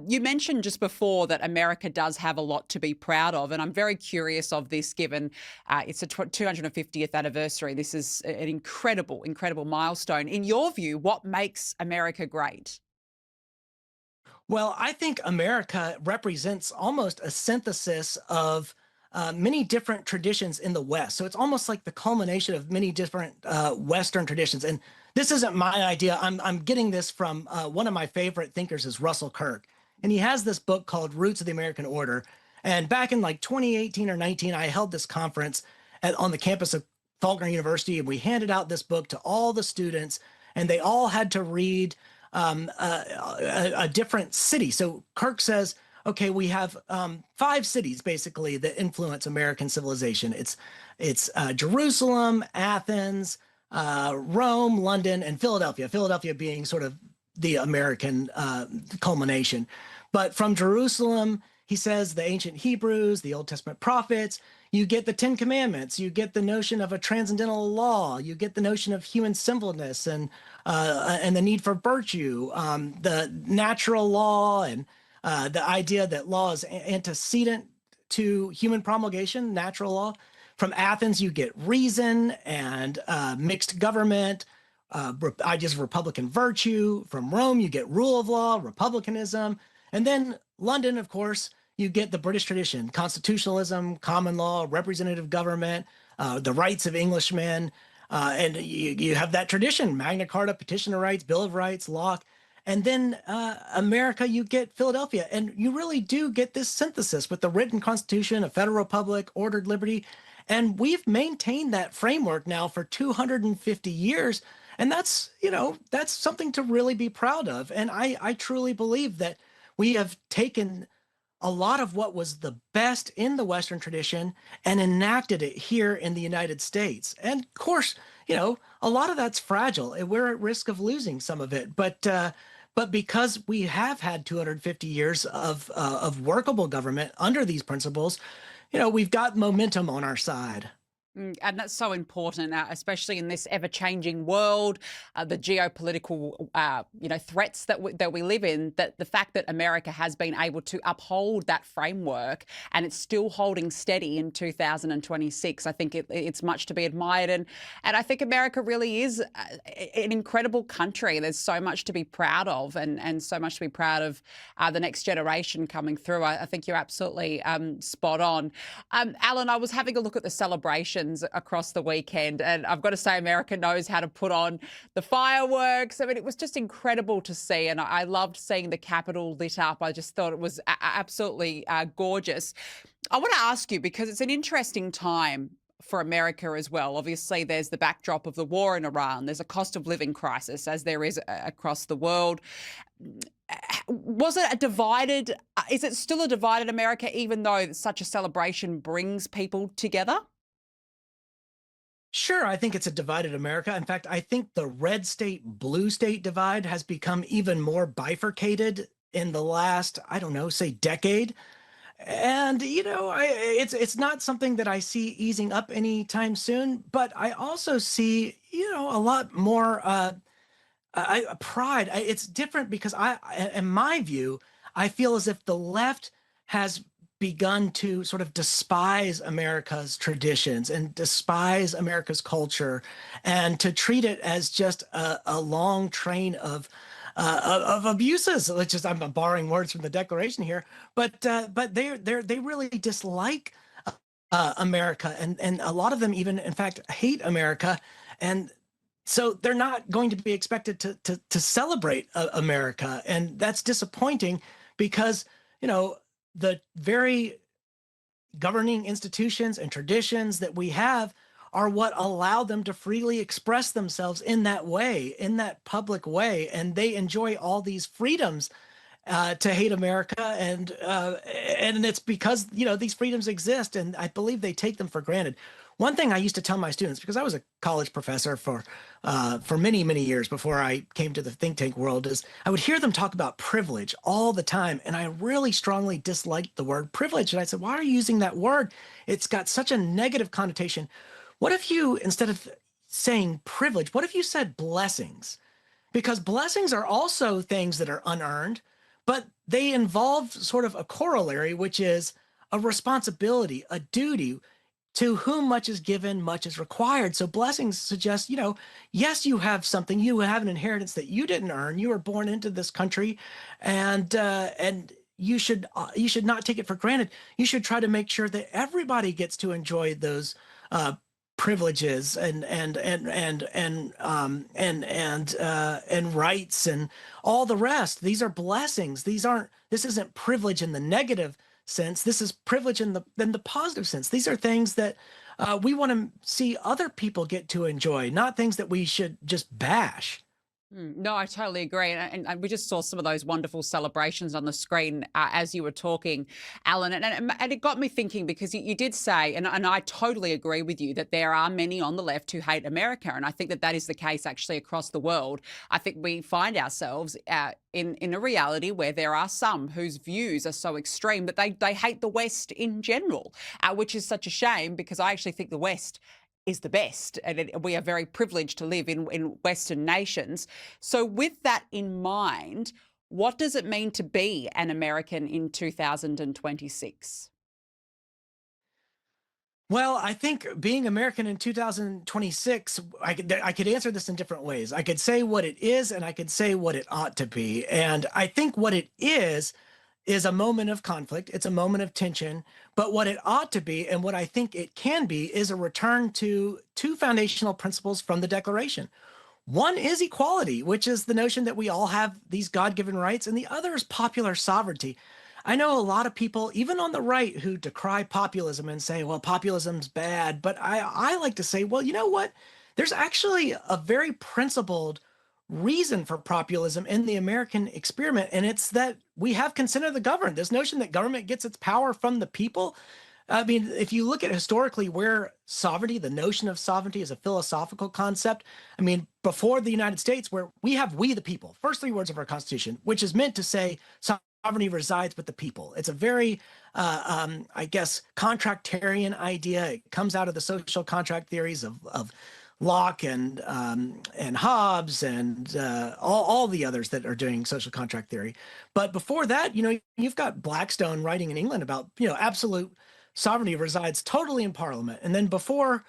You mentioned just before that America does have a lot to be proud of, and I'm very curious of this given it's a 250th anniversary. This is an incredible, incredible milestone. In your view, what makes America great? Well, I think America represents almost a synthesis of many different traditions in the West. So it's almost like the culmination of many different Western traditions. And this isn't my idea. I'm getting this from one of my favorite thinkers is Russell Kirk. And he has this book called Roots of the American Order. And back in like 2018 or 19, I held this conference on the campus of Faulkner University, and we handed out this book to all the students, and they all had to read a different city. So Kirk says, okay, we have five cities basically that influence American civilization. It's Jerusalem, Athens, Rome, London, and Philadelphia. Philadelphia being sort of the American culmination. But from Jerusalem, he says the ancient Hebrews, the Old Testament prophets, you get the Ten Commandments, you get the notion of a transcendental law, you get the notion of human sinfulness and the need for virtue, the natural law, and the idea that law is antecedent to human promulgation, natural law. From Athens, you get reason and mixed government, ideas of republican virtue. From Rome, you get rule of law, republicanism. And then London, of course, you get the British tradition, constitutionalism, common law, representative government, the rights of Englishmen. And you have that tradition, Magna Carta, Petition of Rights, Bill of Rights, Locke. And then America, you get Philadelphia. And you really do get this synthesis with the written Constitution, a federal republic, ordered liberty. And we've maintained that framework now for 250 years. And that's, that's something to really be proud of. And I truly believe that we have taken a lot of what was the best in the Western tradition and enacted it here in the United States. And of course, a lot of that's fragile. And we're at risk of losing some of it. But because we have had 250 years of workable government under these principles, we've got momentum on our side. And that's so important, especially in this ever-changing world, the geopolitical, threats that we live in. That the fact that America has been able to uphold that framework and it's still holding steady in 2026, I think it's much to be admired. And I think America really is an incredible country. There's so much to be proud of, and so much to be proud of the next generation coming through. I think you're absolutely spot on. Alan, I was having a look at the celebrations across the weekend, and I've got to say America knows how to put on the fireworks. I mean, it was just incredible to see, and I loved seeing the Capitol lit up. I just thought it was absolutely gorgeous. I want to ask you, because it's an interesting time for America as well. Obviously, there's the backdrop of the war in Iran. There's a cost of living crisis, as there is across the world. Was it a divided, is it still a divided America, even though such a celebration brings people together? Sure, I think it's a divided America. In fact, I think the red state, blue state divide has become even more bifurcated in the last, I don't know, say decade. And it's not something that I see easing up anytime soon. But I also see a lot more pride. It's different because in my view, I feel as if the left has begun to sort of despise America's traditions and despise America's culture, and to treat it as just a long train of abuses. Let's just, I'm borrowing words from the Declaration here, but they really dislike America, and a lot of them even, in fact, hate America, and so they're not going to be expected to celebrate America, and that's disappointing because the very governing institutions and traditions that we have are what allow them to freely express themselves in that way, in that public way, and they enjoy all these freedoms to hate America, and it's because these freedoms exist, and I believe they take them for granted. One thing I used to tell my students, because I was a college professor for many years before I came to the think tank world, is I would hear them talk about privilege all the time, and I really strongly disliked the word privilege. And I said, "Why are you using that word? It's got such a negative connotation. What if you, instead of saying privilege, what if you said blessings? Because blessings are also things that are unearned. but they involve sort of a corollary, which is a responsibility, a duty. To whom much is given, much is required. So blessings suggest, yes, you have something, you have an inheritance that you didn't earn. You were born into this country, and you should not take it for granted. You should try to make sure that everybody gets to enjoy those uh, privileges and rights and all the rest. These are blessings. This isn't privilege in the negative sense. This is privilege in the positive sense. These are things that we want to see other people get to enjoy, not things that we should just bash. No, I totally agree. And we just saw some of those wonderful celebrations on the screen as you were talking, Alan. And it got me thinking because you did say, and I totally agree with you, that there are many on the left who hate America. And I think that that is the case actually across the world. I think we find ourselves in a reality where there are some whose views are so extreme that they hate the West in general, which is such a shame because I actually think the West is the best. And we are very privileged to live in Western nations. So, with that in mind, what does it mean to be an American in 2026? Well, I think being American in 2026, I could answer this in different ways. I could say what it is, and I could say what it ought to be. And I think what it is a moment of conflict. It's a moment of tension. But what it ought to be, and what I think it can be, is a return to two foundational principles from the Declaration. One is equality, which is the notion that we all have these God given rights, and the other is popular sovereignty. I know a lot of people, even on the right, who decry populism and say, well, populism's bad. But I like to say, well, you know what? There's actually a very principled reason for populism in the American experiment, and it's that we have consent of the governed. This notion that government gets its power from the people. I mean, if you look at historically where sovereignty, the notion of sovereignty is a philosophical concept. I mean, before the United States, where we have we the people, first three words of our Constitution, which is meant to say sovereignty resides with the people. It's a very, I guess, contractarian idea. It comes out of the social contract theories of Locke and Hobbes and all the others that are doing social contract theory. But before that, you've got Blackstone writing in England about absolute sovereignty resides totally in Parliament, and then before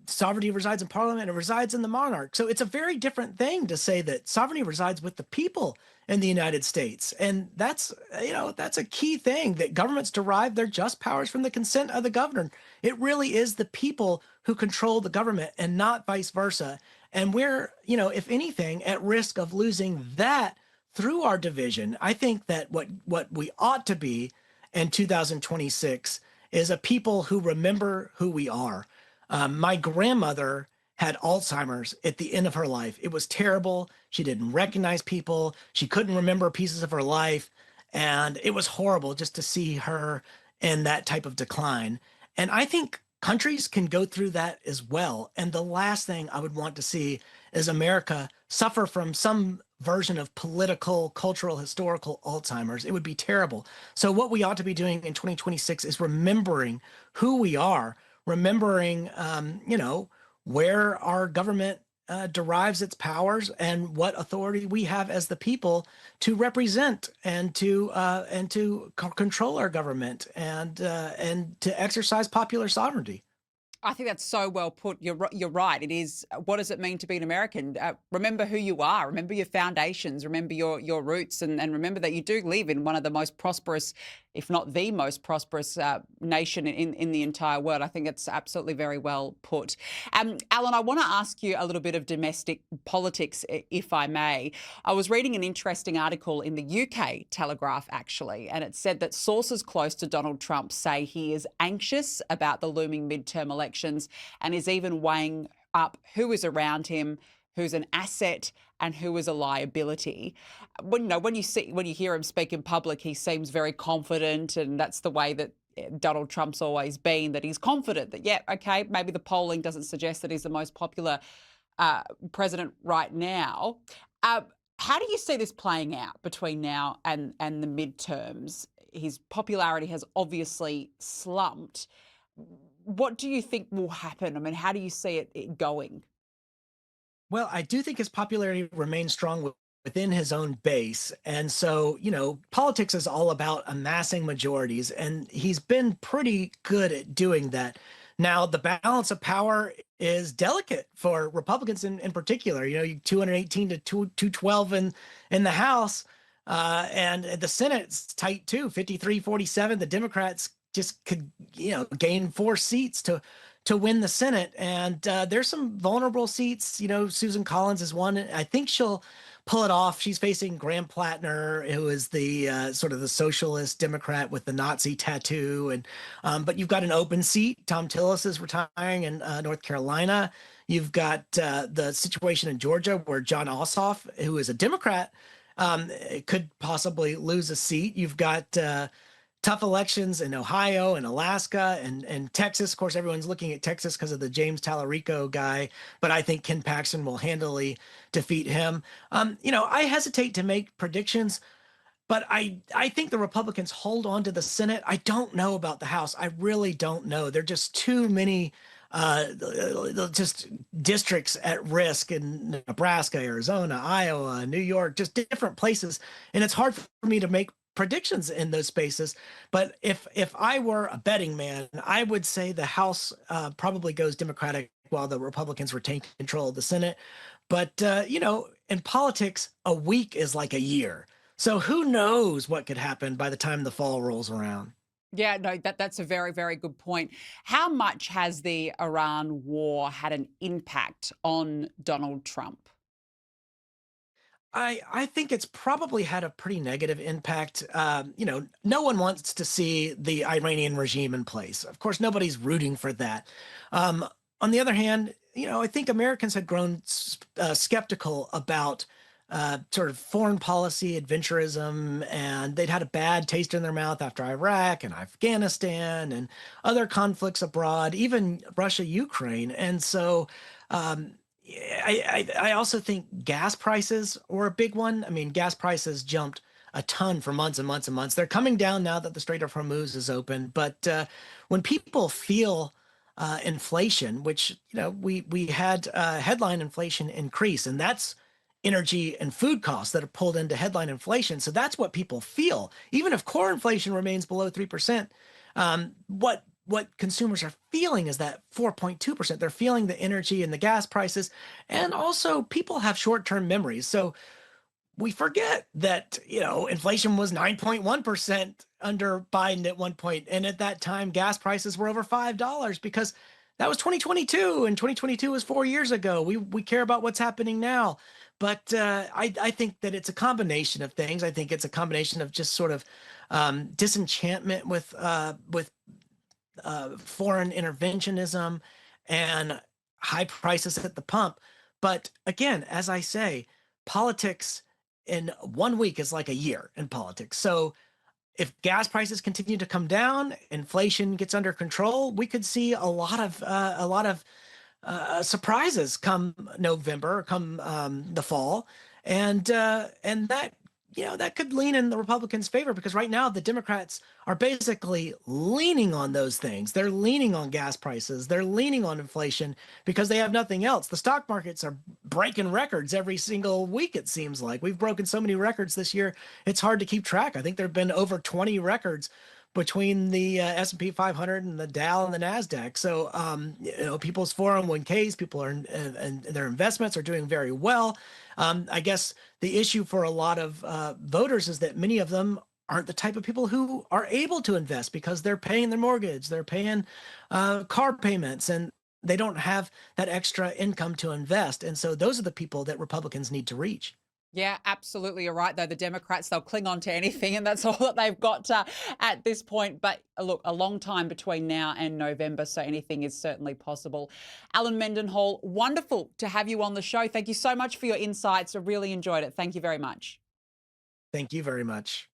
sovereignty resides in Parliament, it resides in the monarch. So it's a very different thing to say that sovereignty resides with the people in the United States, and that's a key thing, that governments derive their just powers from the consent of the governed. It really is the people who control the government and not vice versa. And we're, if anything, at risk of losing that through our division. I think that what we ought to be in 2026 is a people who remember who we are. My grandmother had Alzheimer's at the end of her life. It was terrible. She didn't recognize people. She couldn't remember pieces of her life. And it was horrible just to see her in that type of decline. And I think countries can go through that as well. And the last thing I would want to see is America suffer from some version of political, cultural, historical Alzheimer's. It would be terrible. So what we ought to be doing in 2026 is remembering who we are, remembering, where our government derives its powers and what authority we have as the people to represent and to control our government and to exercise popular sovereignty. I think that's so well put. You're right. It is. What does it mean to be an American? Remember who you are. Remember your foundations. Remember your roots, and remember that you do live in one of the most prosperous, if not the most prosperous nation in the entire world. I think it's absolutely very well put. Alan, I want to ask you a little bit of domestic politics, if I may. I was reading an interesting article in the UK Telegraph, actually, and it said that sources close to Donald Trump say he is anxious about the looming midterm elections and is even weighing up who is around him, who's an asset and who is a liability. When you hear him speak in public, he seems very confident, and that's the way that Donald Trump's always been, that he's confident that, yeah, okay, maybe the polling doesn't suggest that he's the most popular president right now. How do you see this playing out between now and the midterms? His popularity has obviously slumped. What do you think will happen? I mean, how do you see it going? Well, I do think his popularity remains strong within his own base. And so, politics is all about amassing majorities, and he's been pretty good at doing that. Now, the balance of power is delicate for Republicans in particular. 218 to 212 in the House, and the Senate's tight too, 53-47. The Democrats just could, gain 4 seats to win the Senate. And there's some vulnerable seats. Susan Collins is one. I think she'll pull it off. She's facing Graham Plattner, who is the sort of the socialist Democrat with the Nazi tattoo. And but you've got an open seat. Tom Tillis is retiring in North Carolina. You've got the situation in Georgia where John Ossoff, who is a Democrat, could possibly lose a seat. You've got tough elections in Ohio and Alaska and Texas. Of course, everyone's looking at Texas because of the James Tallarico guy, but I think Ken Paxton will handily defeat him. I hesitate to make predictions, but I think the Republicans hold on to the Senate. I don't know about the House. I really don't know. There are just too many just districts at risk in Nebraska, Arizona, Iowa, New York, just different places. And it's hard for me to make predictions in those spaces. But if I were a betting man, I would say the House probably goes Democratic while the Republicans retain control of the Senate. But in politics, a week is like a year. So who knows what could happen by the time the fall rolls around. Yeah, no, that's a very, very good point. How much has the Iran war had an impact on Donald Trump? I think it's probably had a pretty negative impact. No one wants to see the Iranian regime in place. Of course, nobody's rooting for that. On the other hand, I think Americans had grown skeptical about sort of foreign policy adventurism, and they'd had a bad taste in their mouth after Iraq and Afghanistan and other conflicts abroad, even Russia, Ukraine. And so, I also think gas prices were a big one. I mean, gas prices jumped a ton for months and months and months. They're coming down now that the Strait of Hormuz is open. But when people feel inflation, which we had headline inflation increase, and that's energy and food costs that are pulled into headline inflation. So that's what people feel. Even if core inflation remains below 3%, what consumers are feeling is that 4.2%. They're feeling the energy and the gas prices. And also people have short-term memories. So we forget that, inflation was 9.1% under Biden at one point. And at that time, gas prices were over $5 because that was 2022, and 2022 was 4 years ago. We care about what's happening now. But I think that it's a combination of things. I think it's a combination of just sort of disenchantment with foreign interventionism and high prices at the pump. But again, as I say, politics in 1 week is like a year in politics. So if gas prices continue to come down, inflation gets under control, we could see a lot of surprises come November, come the fall, and that could lean in the Republicans' favor because right now the Democrats are basically leaning on those things. They're leaning on gas prices. They're leaning on inflation because they have nothing else. The stock markets are breaking records every single week, it seems like. We've broken so many records this year, it's hard to keep track. I think there have been over 20 records between the S&P 500 and the Dow and the Nasdaq. So, people's 401ks, people are and their investments are doing very well. I guess the issue for a lot of voters is that many of them aren't the type of people who are able to invest because they're paying their mortgage, they're paying car payments, and they don't have that extra income to invest. And so those are the people that Republicans need to reach. Yeah, absolutely. You're right, though. The Democrats, they'll cling on to anything, and that's all that they've got at this point. But look, a long time between now and November, so anything is certainly possible. Alan Mendenhall, wonderful to have you on the show. Thank you so much for your insights. I really enjoyed it. Thank you very much. Thank you very much.